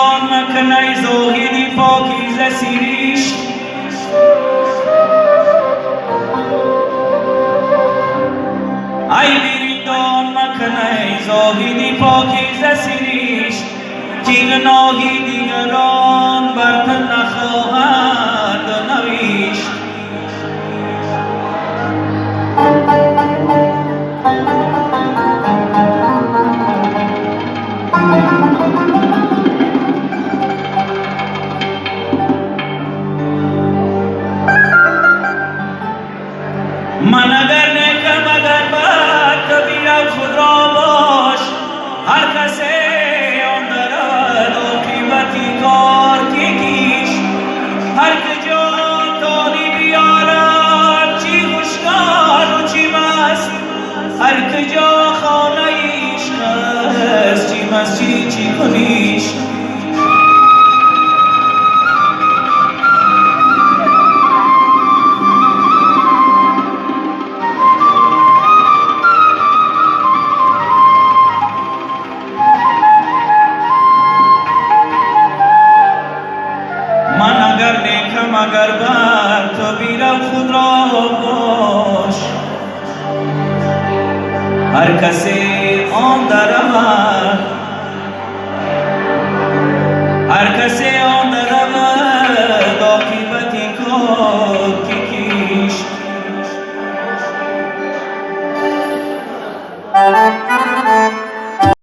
مکنای زاهدی پاکیزه سیریش ای بریدان مکنای زاهدی پاکیزه سیریش که گناهی دیگران بر تو نخواهد نوشت. من اگر نیکم اگر بد کبیر خود را باش، هر کسی آن دارد عاقبتی کار که کیش. هر که جا تالی بیارد چی خوشگار و چی مست، هر که جا خانه عشق است چی مست چی کنیش. من اگر نیکم اگر بد تو بیرم خود را باش، هر کسی آن درود، هر کسی